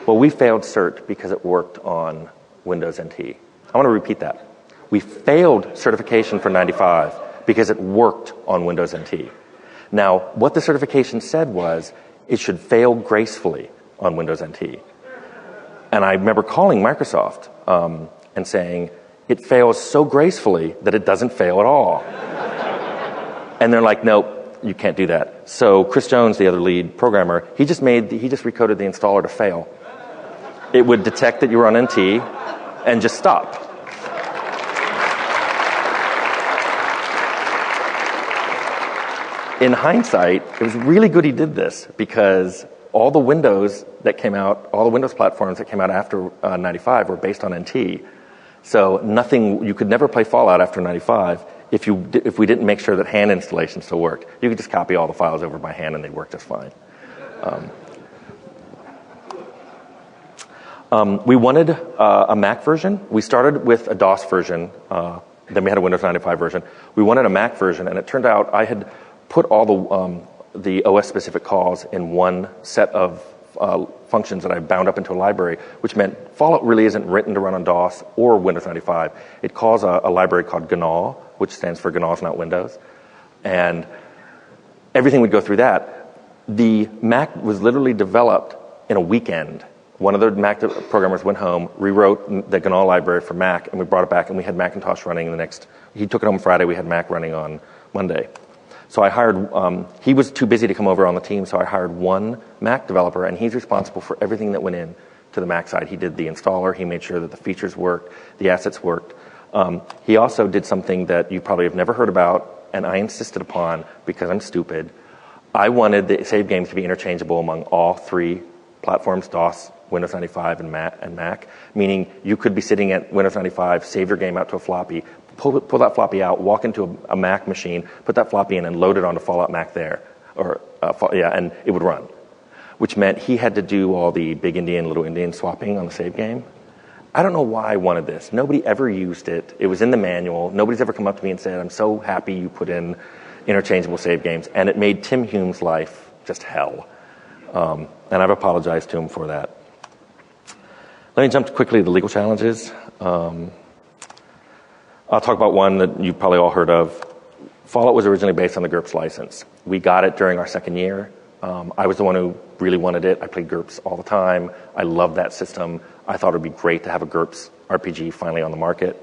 Well, we failed cert because it worked on Windows NT. I want to repeat that. We failed certification for 95 because it worked on Windows NT. Now, what the certification said was it should fail gracefully on Windows NT. And I remember calling Microsoft and saying, it fails so gracefully that it doesn't fail at all. And they're like, nope, you can't do that. So Chris Jones, the other lead programmer, he just recoded the installer to fail. It would detect that you were on NT and just stop. In hindsight, it was really good he did this because all the Windows that came out, all the Windows platforms that came out after 95 were based on NT. So you could never play Fallout after 95 if we didn't make sure that hand installation still worked. You could just copy all the files over by hand and they'd work just fine. We wanted a Mac version. We started with a DOS version, then we had a Windows 95 version. We wanted a Mac version, and it turned out I had put all the OS-specific calls in one set of functions that I bound up into a library, which meant Fallout really isn't written to run on DOS or Windows 95. It calls a library called GNOW, which stands for GNOW's Not Windows. And everything would go through that. The Mac was literally developed in a weekend. One of the Mac programmers went home, rewrote the GNOW library for Mac, and we brought it back, and we had Macintosh running he took it home Friday, we had Mac running on Monday. So I hired, he was too busy to come over on the team, so I hired one Mac developer, and he's responsible for everything that went in to the Mac side. He did the installer, he made sure that the features worked, the assets worked. He also did something that you probably have never heard about, and I insisted upon because I'm stupid. I wanted the save games to be interchangeable among all three platforms, DOS, Windows 95, and Mac, meaning you could be sitting at Windows 95, save your game out to a floppy, pull that floppy out, walk into a Mac machine, put that floppy in, and load it onto Fallout Mac there, and it would run. Which meant he had to do all the big Indian, little Indian swapping on the save game. I don't know why I wanted this. Nobody ever used it. It was in the manual. Nobody's ever come up to me and said, I'm so happy you put in interchangeable save games. And it made Tim Hume's life just hell. And I've apologized to him for that. Let me jump quickly to the legal challenges. I'll talk about one that you've probably all heard of. Fallout was originally based on the GURPS license. We got it during our second year. I was the one who really wanted it. I played GURPS all the time. I loved that system. I thought it would be great to have a GURPS RPG finally on the market.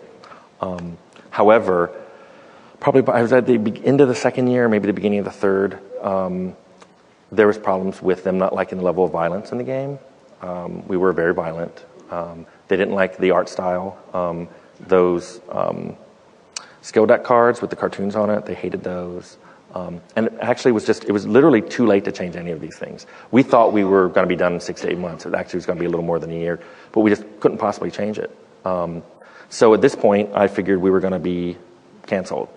However, probably I was at the end of the second year, maybe the beginning of the third, there was problems with them not liking the level of violence in the game. We were very violent. They didn't like the art style. Those skill deck cards with the cartoons on it, they hated those. And it actually it was literally too late to change any of these things. We thought we were going to be done in 6 to 8 months. It actually was going to be a little more than a year, but we just couldn't possibly change it. So at this point, I figured we were going to be canceled.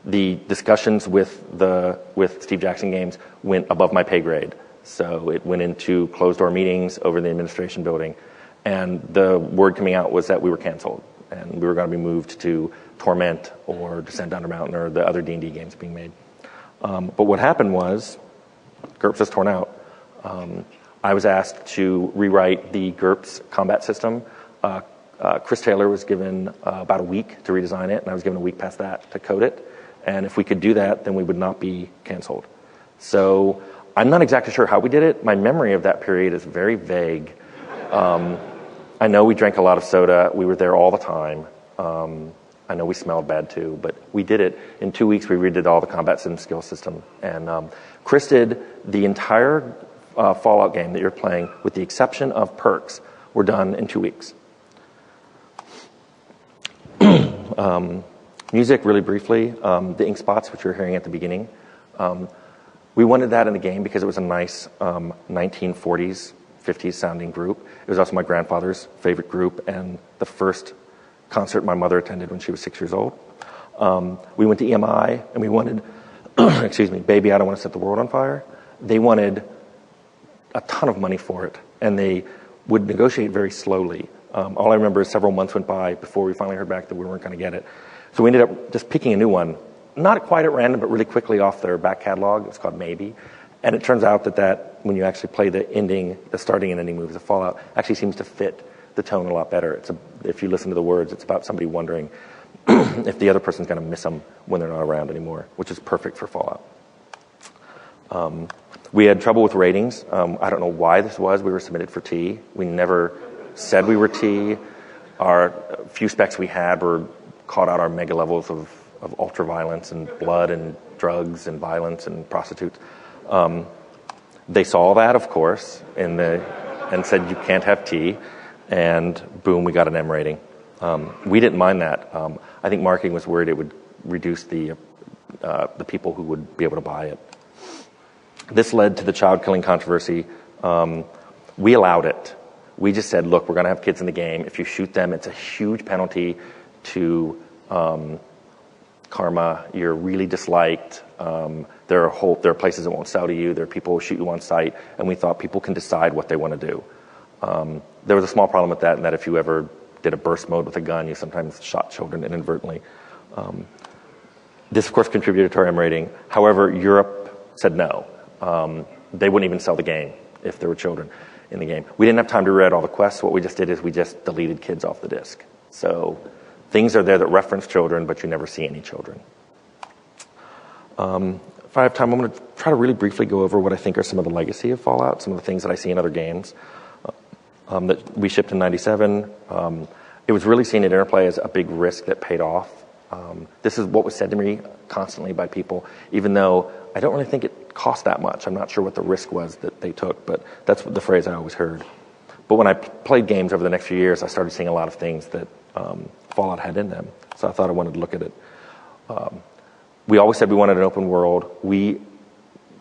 The discussions with Steve Jackson Games went above my pay grade. So it went into closed door meetings over in the administration building. And the word coming out was that we were canceled. And we were going to be moved to Torment or Descent Down the Mountain or the other D&D games being made. But what happened was, GURPS was torn out. I was asked to rewrite the GURPS combat system. Chris Taylor was given about a week to redesign it, and I was given a week past that to code it. And if we could do that, then we would not be canceled. So I'm not exactly sure how we did it. My memory of that period is very vague. I know we drank a lot of soda. We were there all the time. I know we smelled bad too, but we did it. In 2 weeks, we redid all the combat system skill system. And Chris did the entire Fallout game that you're playing, with the exception of perks, were done in 2 weeks. Music, really briefly, the ink spots, which you're hearing at the beginning. We wanted that in the game because it was a nice 1940s, 50s sounding group. It was also my grandfather's favorite group and the first concert my mother attended when she was 6 years old. We went to EMI and we wanted, excuse me, Baby, I Don't Want to Set the World on Fire. They wanted a ton of money for it, and they would negotiate very slowly. All I remember is several months went by before we finally heard back that we weren't going to get it. So we ended up just picking a new one. not quite at random, but really quickly off their back catalog. It's called Maybe. And it turns out that when you actually play the starting and ending moves of Fallout, actually seems to fit the tone a lot better. If you listen to the words, it's about somebody wondering if the other person's going to miss them when they're not around anymore, which is perfect for Fallout. We had trouble with ratings. I don't know why this was. We were submitted for T. We never said we were T. Our few specs we had were called out our mega levels of ultra-violence and blood and drugs and violence and prostitutes. They saw that, of course, and said you can't have T, and boom, we got an M rating. We didn't mind that. I think marketing was worried it would reduce the people who would be able to buy it. This led to the child killing controversy. We allowed it. We just said, look, we're going to have kids in the game. If you shoot them, it's a huge penalty to karma. You're really disliked. There are places that won't sell to you. There are people who shoot you on sight. And we thought people can decide what they want to do. There was a small problem with that, in that if you ever did a burst mode with a gun, you sometimes shot children inadvertently. This, of course, contributed to our M rating. However, Europe said no. They wouldn't even sell the game if there were children in the game. We didn't have time to read all the quests. What we just did is we just deleted kids off the disc. So things are there that reference children, but you never see any children. If I have time, I'm going to try to really briefly go over what I think are some of the legacy of Fallout, some of the things that I see in other games that we shipped in '97. It was really seen at Interplay as a big risk that paid off. This is what was said to me constantly by people, even though I don't really think it cost that much. I'm not sure what the risk was that they took, but that's the phrase I always heard. But when I played games over the next few years, I started seeing a lot of things that Fallout had in them. So I thought I wanted to look at it. We always said we wanted an open world. We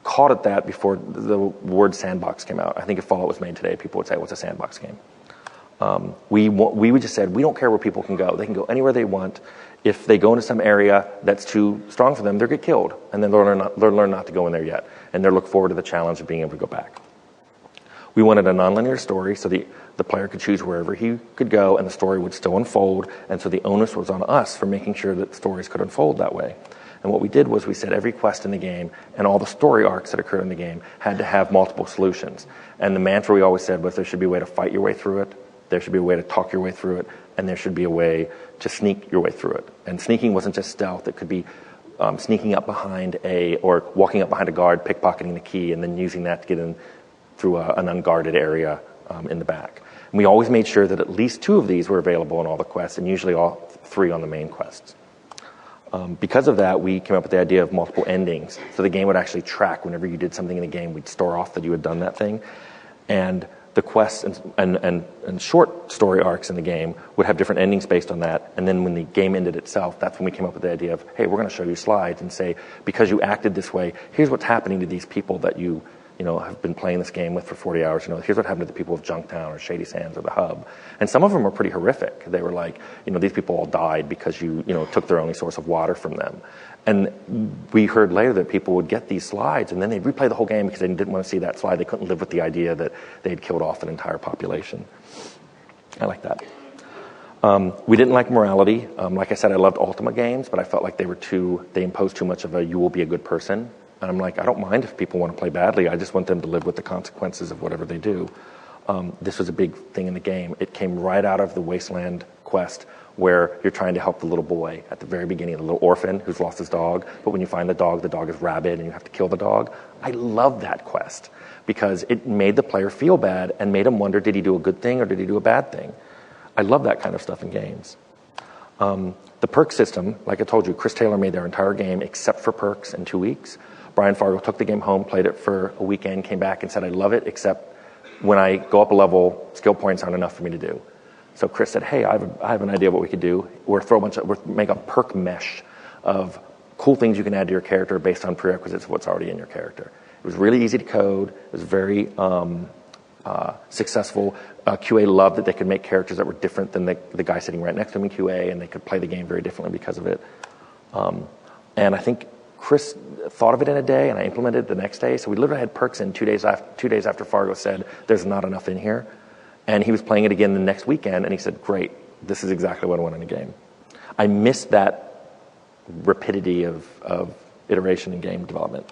called it that before the word sandbox came out. I think if Fallout was made today, people would say, what's a sandbox game? We just said, we don't care where people can go. They can go anywhere they want. If they go into some area that's too strong for them, they'll get killed. And then they'll learn not to go in there yet. And they'll look forward to the challenge of being able to go back. We wanted a nonlinear story so the player could choose wherever he could go and the story would still unfold. And so the onus was on us for making sure that stories could unfold that way. And what we did was we said every quest in the game and all the story arcs that occurred in the game had to have multiple solutions. And the mantra we always said was there should be a way to fight your way through it, there should be a way to talk your way through it, and there should be a way to sneak your way through it. And sneaking wasn't just stealth. It could be sneaking up behind or walking up behind a guard, pickpocketing the key, and then using that to get in through an unguarded area in the back. And we always made sure that at least 2 of these were available in all the quests, and usually all 3 on the main quests. Because of that, we came up with the idea of multiple endings. So the game would actually track whenever you did something in the game, we'd store off that you had done that thing. And the quests and short story arcs in the game would have different endings based on that. And then when the game ended itself, that's when we came up with the idea of, hey, we're going to show you slides and say, because you acted this way, here's what's happening to these people that you have been playing this game with for 40 hours. Here's what happened to the people of Junktown or Shady Sands or the Hub. And some of them were pretty horrific. They were like, these people all died because you took their only source of water from them. And we heard later that people would get these slides and then they'd replay the whole game because they didn't want to see that slide. They couldn't live with the idea that they'd killed off an entire population. I like that. We didn't like morality. Like I said, I loved Ultima games, but I felt like they imposed too much of a you will be a good person. And I'm like, I don't mind if people want to play badly. I just want them to live with the consequences of whatever they do. This was a big thing in the game. It came right out of the Wasteland quest where you're trying to help the little boy at the very beginning, the little orphan who's lost his dog. But when you find the dog is rabid and you have to kill the dog. I love that quest because it made the player feel bad and made him wonder, did he do a good thing or did he do a bad thing? I love that kind of stuff in games. The perk system, like I told you, Chris Taylor made their entire game except for perks in 2 weeks. Brian Fargo took the game home, played it for a weekend, came back and said, I love it, except when I go up a level, skill points aren't enough for me to do. So Chris said, hey, I have an idea of what we could do. We'll make a perk mesh of cool things you can add to your character based on prerequisites of what's already in your character. It was really easy to code. It was very successful. QA loved that they could make characters that were different than the guy sitting right next to them in QA, and they could play the game very differently because of it. And I think Chris thought of it in a day, and I implemented it the next day. So we literally had perks in 2 days after Fargo said, there's not enough in here. And he was playing it again the next weekend, and he said, great, this is exactly what I want in a game. I missed that rapidity of iteration in game development.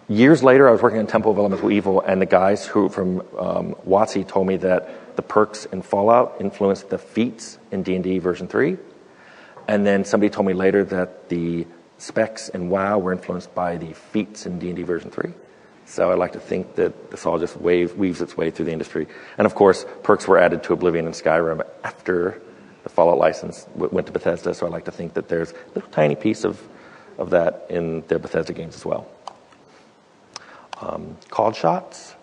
Years later, I was working on Temple of Elemental Evil, and the guys from WotC told me that the perks in Fallout influenced the feats in D&D version 3. And then somebody told me later that the specs in WoW were influenced by the feats in D&D version 3. So I like to think that this all just weaves its way through the industry. And of course, perks were added to Oblivion and Skyrim after the Fallout license went to Bethesda. So I like to think that there's a little tiny piece of that in the Bethesda games as well. Called shots.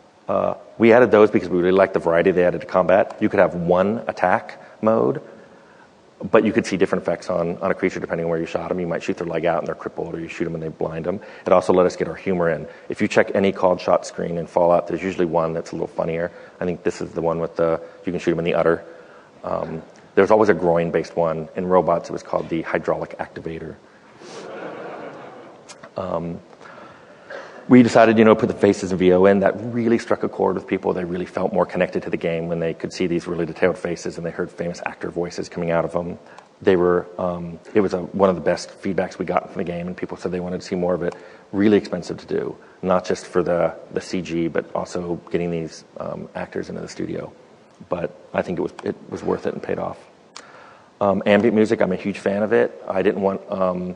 We added those because we really liked the variety they added to combat. You could have one attack mode, but you could see different effects on a creature depending on where you shot them. You might shoot their leg out and they're crippled, or you shoot them and they blind them. It also let us get our humor in. If you check any called shot screen in Fallout, there's usually one that's a little funnier. I think this is the one with you can shoot them in the udder. There's always a groin-based one. In robots, it was called the hydraulic activator. We decided, put the faces of VO in. That really struck a chord with people. They really felt more connected to the game when they could see these really detailed faces and they heard famous actor voices coming out of them. They were, it was one of the best feedbacks we got from the game, and people said they wanted to see more of it. Really expensive to do, not just for the CG, but also getting these actors into the studio. But I think it was worth it and paid off. Ambient music, I'm a huge fan of it. I didn't want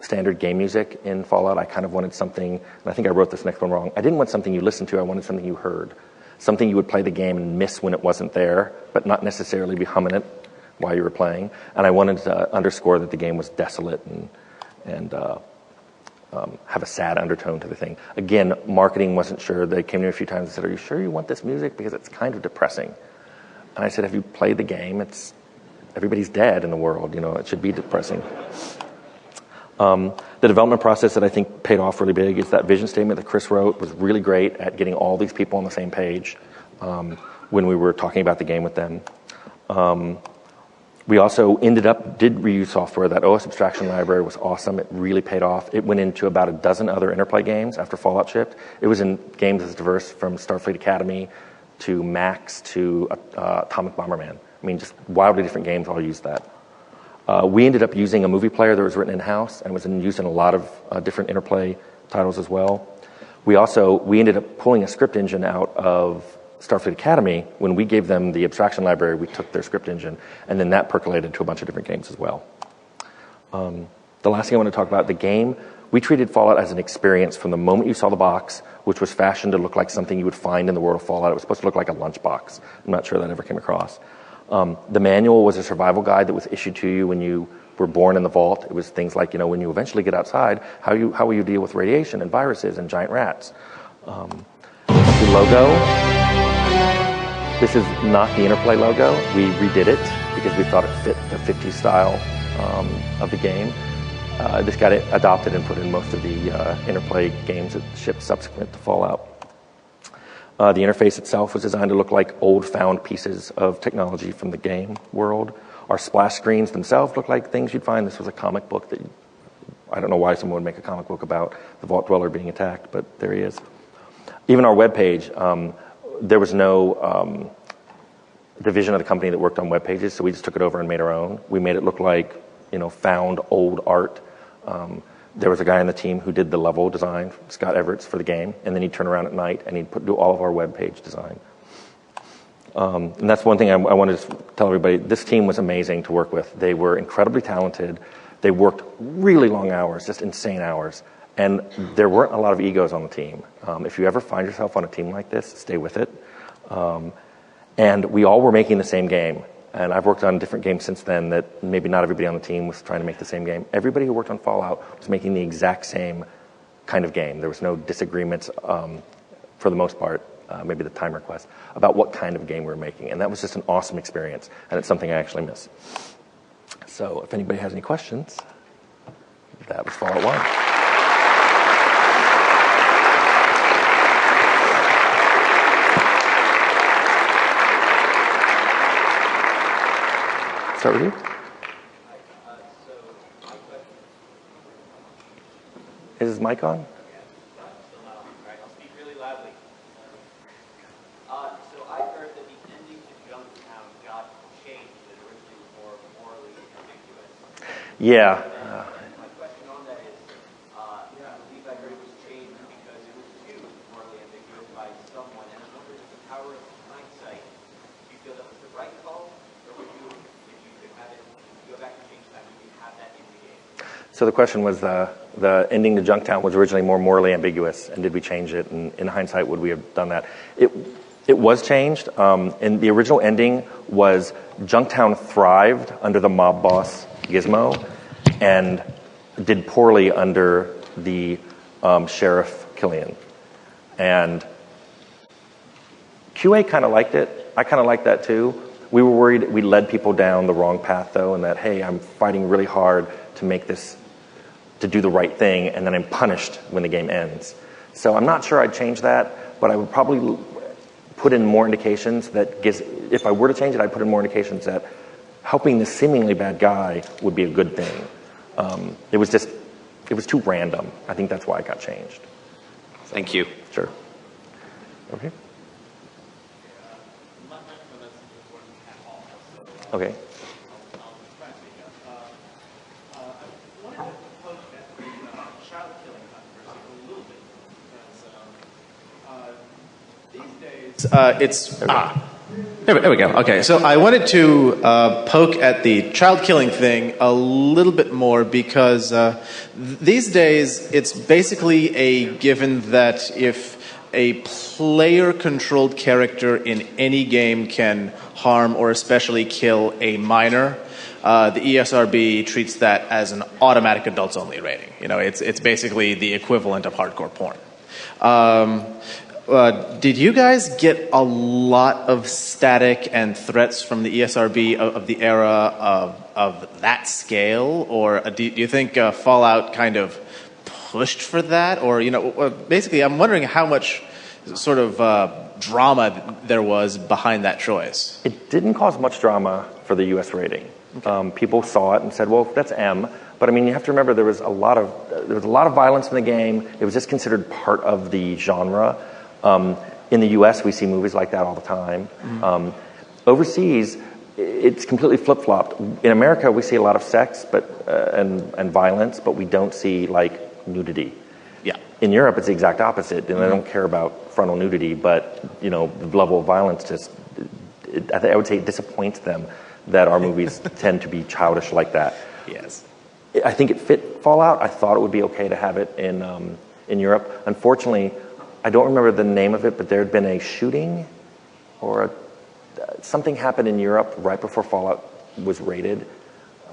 standard game music in Fallout. I kind of wanted something, and I think I wrote this next one wrong. I didn't want something you listened to. I wanted something you heard. Something you would play the game and miss when it wasn't there, but not necessarily be humming it while you were playing. And I wanted to underscore that the game was desolate and have a sad undertone to the thing. Again, marketing wasn't sure. They came to me a few times and said, "Are you sure you want this music? Because it's kind of depressing." And I said, "Have you played the game? Everybody's dead in the world. It should be depressing." The development process that I think paid off really big is that vision statement that Chris wrote was really great at getting all these people on the same page when we were talking about the game with them. We also did reuse software. That OS abstraction library was awesome. It really paid off. It went into about a dozen other Interplay games after Fallout shipped. It was in games as diverse from Starfleet Academy to Max to Atomic Bomberman. I mean, just wildly different games all used that. We ended up using a movie player that was written in-house and was used in a lot of different Interplay titles as well. We ended up pulling a script engine out of Starfleet Academy. When we gave them the abstraction library, we took their script engine, and then that percolated to a bunch of different games as well. The last thing I want to talk about, the game, we treated Fallout as an experience from the moment you saw the box, which was fashioned to look like something you would find in the world of Fallout. It was supposed to look like a lunchbox. I'm not sure that ever came across. The manual was a survival guide that was issued to you when you were born in the vault. It was things like, when you eventually get outside, how will you deal with radiation and viruses and giant rats. The logo, this is not the Interplay logo. We redid it because we thought it fit the 50s style of the game. This got adopted and put in most of the Interplay games that shipped subsequent to Fallout. The interface itself was designed to look like old found pieces of technology from the game world. Our splash screens themselves look like things you'd find. This was a comic book that I don't know why someone would make a comic book about the Vault Dweller being attacked, but there he is. Even our webpage, there was no division of the company that worked on web pages, so we just took it over and made our own. We made it look like found old art. There was a guy on the team who did the level design, Scott Everett's, for the game, and then he'd turn around at night and he'd do all of our web page design. And that's one thing I wanted to tell everybody. This team was amazing to work with. They were incredibly talented. They worked really long hours, just insane hours. And there weren't a lot of egos on the team. If you ever find yourself on a team like this, stay with it. And we all were making the same game. And I've worked on different games since then that maybe not everybody on the team was trying to make the same game. Everybody who worked on Fallout was making the exact same kind of game. There was no disagreements, for the most part, maybe the time request, about what kind of game we were making. And that was just an awesome experience, and it's something I actually miss. So if anybody has any questions, that was Fallout 1. Start with you. Is his mic on? I'll speak really loudly. So I heard that the ending to Junktown got changed and originally was more morally ambiguous. Yeah. My question on that is, I believe I heard it was changed because it was too morally ambiguous by someone, and I'm wondering if the power of hindsight, do you feel that was the right call, or would you, if you could have it, go back and change that, would you have that in the game? So the question was the ending to Junktown was originally more morally ambiguous, and did we change it? And in hindsight, would we have done that? It was changed. And the original ending was Junktown thrived under the mob boss Gizmo, and did poorly under the sheriff Killian. And QA kind of liked it. I kind of liked that too. We were worried we led people down the wrong path though, and that, hey, I'm fighting really hard to make this, to do the right thing, and then I'm punished when the game ends. So I'm not sure I'd change that, but I would probably put in more indications that if I were to change it, I'd put in more indications that helping this seemingly bad guy would be a good thing. It was too random. I think that's why it got changed. So, Thank you. Sure. Okay. Okay. There we go. Okay, so I wanted to poke at the child killing thing a little bit more because these days it's basically a given that if a player-controlled character in any game can harm or especially kill a minor, the ESRB treats that as an automatic adults-only rating. You know, it's basically the equivalent of hardcore porn. Did you guys get a lot of static and threats from the ESRB of the era of that scale, or do you think Fallout kind of pushed for that, or basically, I'm wondering how much sort of drama there was behind that choice. It didn't cause much drama for the U.S. rating. Okay. People saw it and said, "Well, that's M." But I mean, you have to remember there was a lot of violence in the game. It was just considered part of the genre. In the U.S., we see movies like that all the time. Mm-hmm. Overseas, it's completely flip-flopped. In America, we see a lot of sex, and violence, but we don't see like nudity. Yeah. In Europe, it's the exact opposite, and they don't care about frontal nudity, but the level of violence just, I would say, it disappoints them that our movies tend to be childish like that. Yes. I think it fit Fallout. I thought it would be okay to have it in Europe. Unfortunately, I don't remember the name of it, but there had been a shooting or something happened in Europe right before Fallout was rated.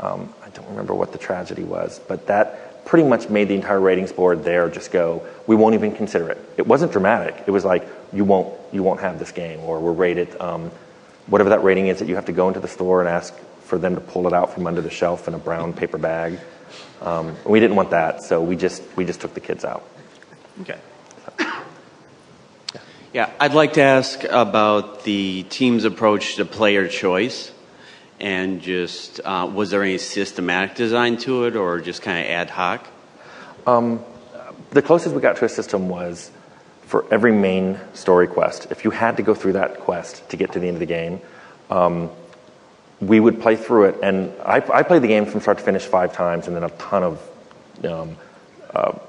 I don't remember what the tragedy was, but that pretty much made the entire ratings board there just go, we won't even consider it. It wasn't dramatic. It was like, you won't have this game, or we'll rate it, whatever that rating is, that you have to go into the store and ask for them to pull it out from under the shelf in a brown paper bag. We didn't want that, so we just took the kids out. Okay. Yeah, I'd like to ask about the team's approach to player choice, and just was there any systematic design to it, or just kind of ad hoc? The closest we got to a system was for every main story quest. If you had to go through that quest to get to the end of the game, we would play through it, and I played the game from start to finish 5 times, and then a ton of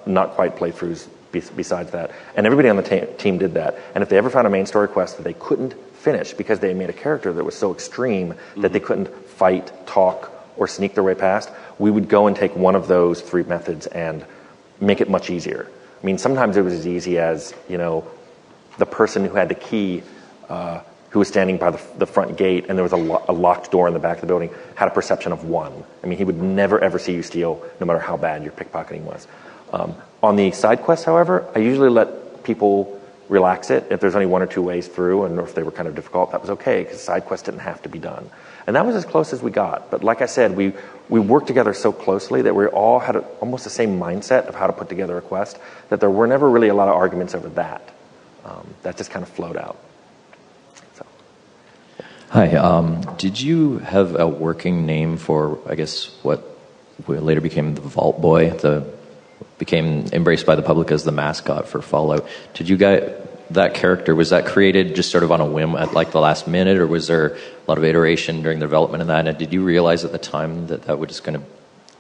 not quite playthroughs besides that. And everybody on the team did that. And if they ever found a main story quest that they couldn't finish because they made a character that was so extreme that they couldn't fight, talk, or sneak their way past, we would go and take one of those 3 methods and make it much easier. I mean, sometimes it was as easy as, the person who had the key, who was standing by the front gate, and there was a locked door in the back of the building, had a perception of 1. I mean, he would never, ever see you steal, no matter how bad your pickpocketing was. On the side quests, however, I usually let people relax it. If there's only 1 or 2 ways through, and if they were kind of difficult, that was okay, because side quests didn't have to be done. And that was as close as we got. But like I said, we worked together so closely that we all had almost the same mindset of how to put together a quest, that there were never really a lot of arguments over that. That just kind of flowed out. So. Hi, did you have a working name for, I guess, what later became the Vault Boy, became embraced by the public as the mascot for Fallout? Did you get that character, was that created just sort of on a whim at like the last minute, or was there a lot of iteration during the development of that? And did you realize at the time that was going to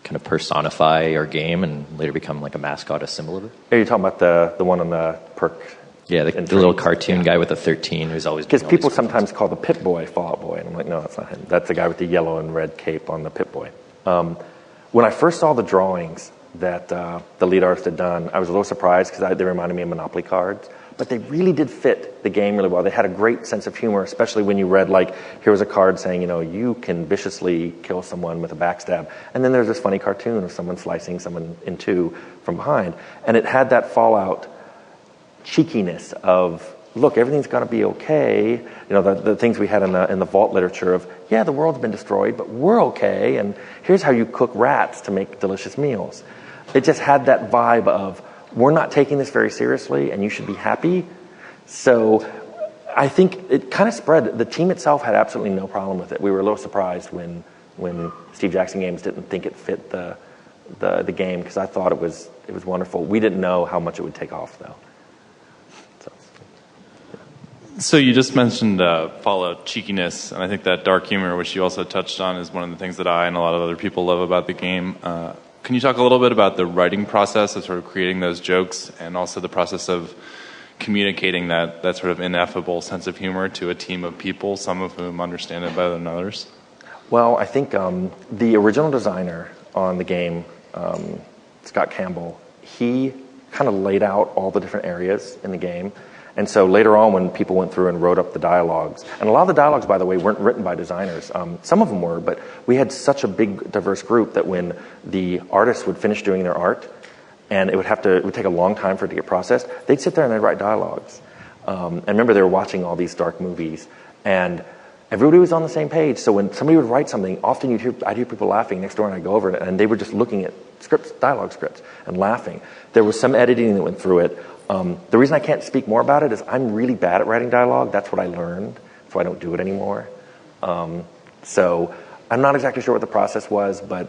kind of personify your game and later become like a mascot, a symbol of it? Are you talking about the one on the perk? Yeah, the little cartoon guy with the 13 who's always Because doing all these people cool sometimes call the Pit Boy Fallout Boy, and I'm like, no, that's not him. That's the guy with the yellow and red cape on the Pit Boy. When I first saw the drawings that the lead artist had done, I was a little surprised because they reminded me of Monopoly cards. But they really did fit the game really well. They had a great sense of humor, especially when you read, like, here was a card saying, you can viciously kill someone with a backstab. And then there's this funny cartoon of someone slicing someone in two from behind. And it had that Fallout cheekiness of, look, everything's going to be okay. The things we had in the vault literature of, yeah, the world's been destroyed, but we're okay. And here's how you cook rats to make delicious meals. It just had that vibe of, we're not taking this very seriously, and you should be happy. So I think it kind of spread. The team itself had absolutely no problem with it. We were a little surprised when Steve Jackson Games didn't think it fit the game, because I thought it was wonderful. We didn't know how much it would take off, though. So you just mentioned Fallout cheekiness, and I think that dark humor, which you also touched on, is one of the things that I and a lot of other people love about the game. Can you talk a little bit about the writing process of sort of creating those jokes, and also the process of communicating that sort of ineffable sense of humor to a team of people, some of whom understand it better than others? Well, I think the original designer on the game, Scott Campbell, he kind of laid out all the different areas in the game. And so later on, when people went through and wrote up the dialogues, and a lot of the dialogues, by the way, weren't written by designers. Some of them were, but we had such a big, diverse group that when the artists would finish doing their art, and it would take a long time for it to get processed, they'd sit there and they'd write dialogues. And remember, they were watching all these dark movies, and everybody was on the same page. So when somebody would write something, often I'd hear people laughing next door, and I'd go over it, and they were just looking at dialogue scripts, and laughing. There was some editing that went through it. The reason I can't speak more about it is I'm really bad at writing dialogue. That's what I learned, so I don't do it anymore. So I'm not exactly sure what the process was, but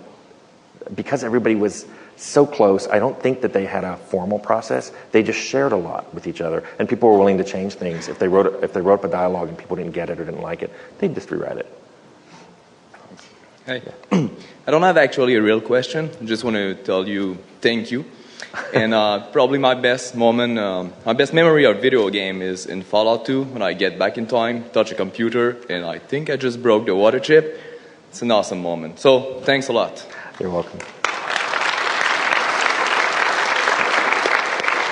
because everybody was so close, I don't think that they had a formal process. They just shared a lot with each other, and people were willing to change things. If they wrote up a dialogue and people didn't get it or didn't like it, they'd just rewrite it. Hi. I don't have actually a real question. I just want to tell you thank you. And probably my best memory of video game is in Fallout 2, when I get back in time, touch a computer, and I think I just broke the water chip. It's an awesome moment. So thanks a lot. You're welcome.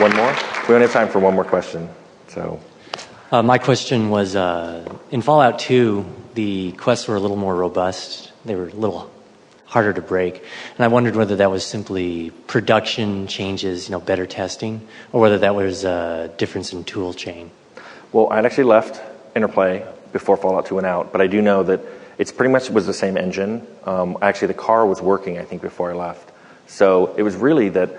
One more? We only have time for one more question. So, my question was, in Fallout 2, the quests were a little more robust. They were a little harder to break. And I wondered whether that was simply production changes, better testing, or whether that was a difference in tool chain. Well, I'd actually left Interplay before Fallout 2 went out, but I do know that it's pretty much was the same engine. Actually, the car was working, I think, before I left. So it was really that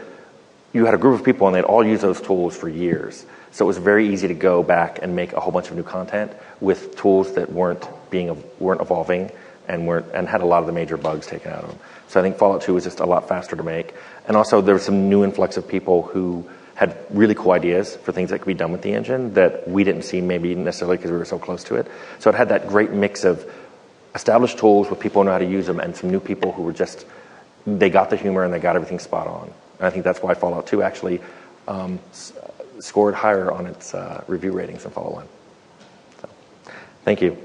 you had a group of people, and they'd all used those tools for years. So it was very easy to go back and make a whole bunch of new content with tools that weren't evolving and had a lot of the major bugs taken out of them. So I think Fallout 2 was just a lot faster to make. And also there was some new influx of people who had really cool ideas for things that could be done with the engine that we didn't see maybe necessarily because we were so close to it. So it had that great mix of established tools with people who know how to use them, and some new people who were just, they got the humor and they got everything spot on. And I think that's why Fallout 2 actually scored higher on its review ratings than Fallout 1. So, thank you.